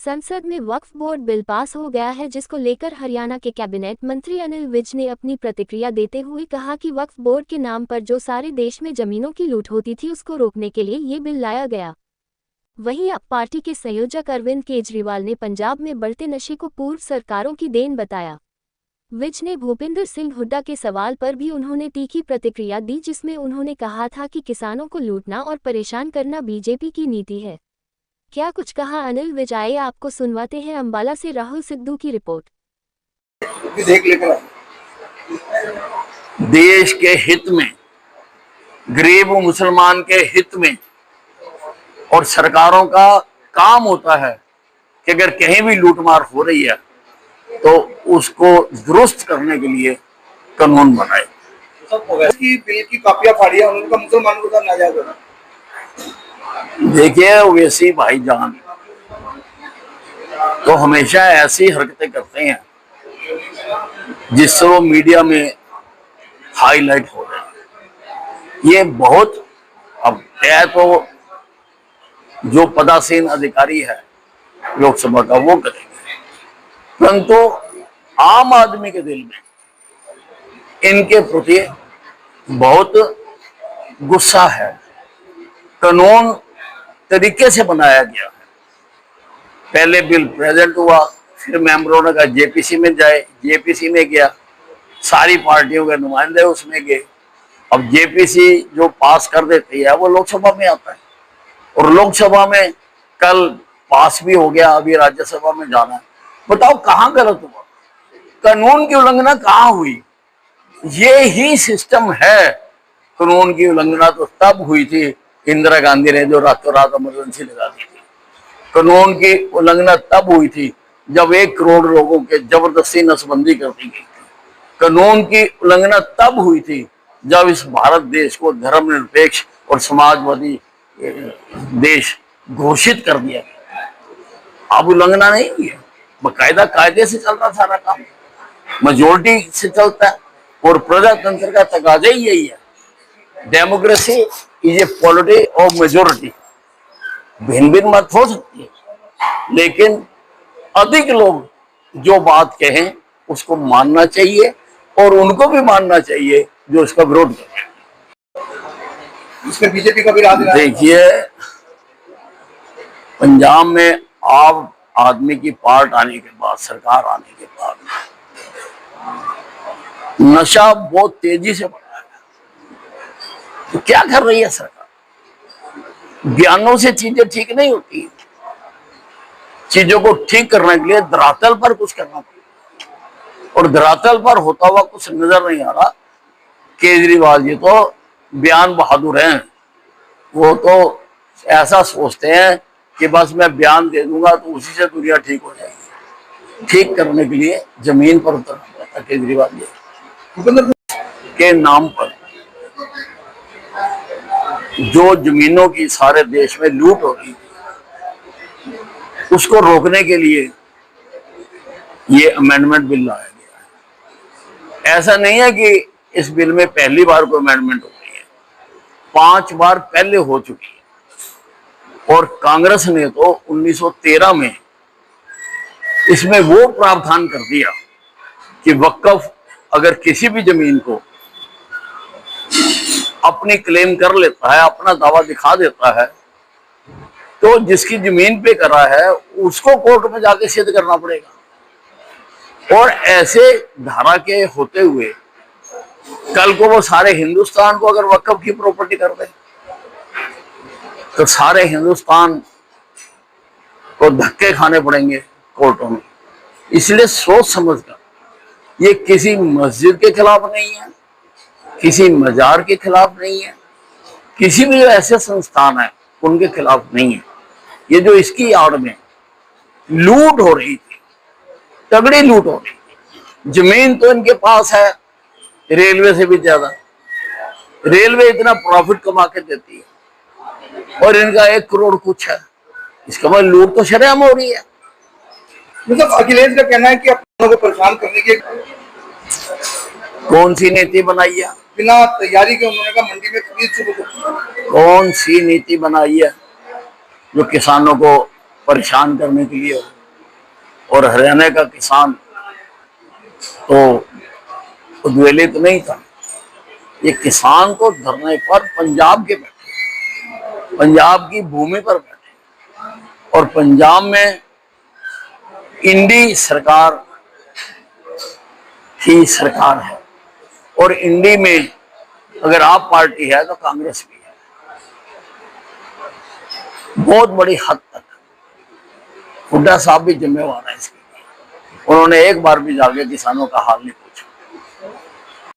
संसद में वक्फ board bill pass हो गया है, जिसको लेकर हरियाणा के कैबिनेट मंत्री अनिल विज ने अपनी प्रतिक्रिया देते हुए कहा कि वक्फ बोर्ड के नाम पर जो सारे देश में जमीनों की लूट होती थी उसको रोकने के लिए ये बिल लाया गया। वहीं आप पार्टी के संयोजक अरविंद केजरीवाल ने पंजाब में बढ़ते नशे को पूर्व सरकारों की देन बताया। विज ने भूपिंदर सिंह हुड्डा के सवाल पर भी उन्होंने तीखी प्रतिक्रिया दी, जिसमें उन्होंने कहा था कि किसानों को लूटना और परेशान करना बीजेपी की नीति है। क्या कुछ कहा अनिल विज, आइए आपको सुनवाते हैं। अंबाला से राहुल सिद्धू की रिपोर्ट। देश के हित में, गरीब मुसलमान के हित में और सरकारों का काम होता है कि अगर कहीं भी लूटमार हो रही है तो उसको दुरुस्त करने के लिए कानून बनाए। बिल की कॉपियां फाड़ी है, उनका मुसलमानों के साथ नाजायज होना। देखिए, वैसी भाईजान तो हमेशा ऐसी हरकतें करते हैं जिससे वो मीडिया में हाईलाइट हो रहे हैं। ये बहुत अब है तो जो पदासीन अधिकारी है लोकसभा का वो करेंगे, परंतु आम आदमी के दिल में इनके प्रति बहुत गुस्सा है। कानून तरीके से बनाया गया है। पहले बिल प्रेजेंट हुआ, फिर मेंबरों ने कहा जेपीसी में जाए, जेपीसी में गया, सारी पार्टियों के नुमाइंदे उसमें गए। अब जेपीसी जो पास कर देती है वो लोकसभा में आता है और लोकसभा में कल पास भी हो गया, अभी राज्यसभा में जाना है। बताओ कहाँ गलत हुआ, कानून की उल्लंघना कहाँ हुई? ये ही सिस्टम है। कानून की उल्लंघना तो तब हुई थी इंदिरा गांधी ने जो रातों रात इमरजेंसी लगा दी थी। कानून की उल्लंघना तब हुई थी जब 1 करोड़ लोगों के जबरदस्ती नसबंदी कर दी गई थी। कानून की उल्लंघना तब हुई थी जब इस भारत देश को धर्मनिरपेक्ष और समाजवादी देश घोषित कर दिया गया। अब उल्लंघना नहीं हुई है, बाकायदा कायदे से चल रहा सारा काम, मेजोरिटी से चलता है और प्रजातंत्र का तकाजा ही यही है। Democracy is a polity of majority. भिन्न भिन्न मत हो सकती है, लेकिन अधिक लोग जो बात कहें उसको मानना चाहिए और उनको भी मानना चाहिए जो इसका विरोध करें। इसमें बीजेपी का भी राज है। देखिए, पंजाब में आम आदमी की पार्ट आने के बाद, सरकार आने के बाद नशा बहुत तेजी से बढ़ा है। तो क्या कर रही है सरकार? बयानों से चीजें ठीक नहीं होती। चीजों को ठीक करने के लिए धरातल पर कुछ करना पड़ेगा और धरातल पर होता हुआ कुछ नजर नहीं आ रहा। केजरीवाल जी तो बयान बहादुर हैं, वो तो ऐसा सोचते हैं कि बस मैं बयान दे दूंगा तो उसी से दुनिया ठीक हो जाएगी। ठीक करने के लिए जमीन पर उतरना पड़ता केजरीवाल जी के नाम पर। जो जमीनों की सारे देश में लूट हो रही थी उसको रोकने के लिए ये अमेंडमेंट बिल लाया गया है। ऐसा नहीं है कि इस बिल में पहली बार कोई अमेंडमेंट हो रही है, 5 बार पहले हो चुकी है। और कांग्रेस ने तो 1913 में इसमें वो प्रावधान कर दिया कि वक्फ अगर किसी भी जमीन को अपनी क्लेम कर लेता है, अपना दावा दिखा देता है, तो जिसकी जमीन पे करा है उसको कोर्ट में जाके सिद्ध करना पड़ेगा। और ऐसे धारा के होते हुए कल को वो सारे हिंदुस्तान को अगर वक्फ की प्रॉपर्टी कर दे तो सारे हिंदुस्तान को धक्के खाने पड़ेंगे कोर्टों में। इसलिए सोच समझकर, ये किसी मस्जिद के खिलाफ नहीं है, किसी मजार के खिलाफ नहीं है, किसी भी जो ऐसे संस्थान है उनके खिलाफ नहीं है। ये जो इसकी आड़ में लूट हो रही थी, तगड़ी लूट हो रही थी। जमीन तो इनके पास है रेलवे से भी ज्यादा। रेलवे इतना प्रॉफिट कमा के देती है और इनका 1 करोड़ कुछ है। इसका मतलब लूट तो शरेआम हो रही है। मतलब अखिलेश का कहना है कि अपनों को परेशान करने की कौन सी नीति बनाई है? बिना तैयारी के उन्होंने कहा मंडी में खरीद शुरू कर। कौन सी नीति बनाई है जो किसानों को परेशान करने के लिए हो? और हरियाणा का किसान तो उद्वेलित नहीं था। ये किसान तो धरने पर पंजाब के बैठे, पंजाब की भूमि पर बैठे, और पंजाब में इंडी सरकार की सरकार है, और इंडी में अगर आप पार्टी है तो कांग्रेस भी है। बहुत बड़ी हद तक हुड्डा साहब भी जिम्मेवार है इसके लिए। उन्होंने एक बार भी जाके किसानों का हाल नहीं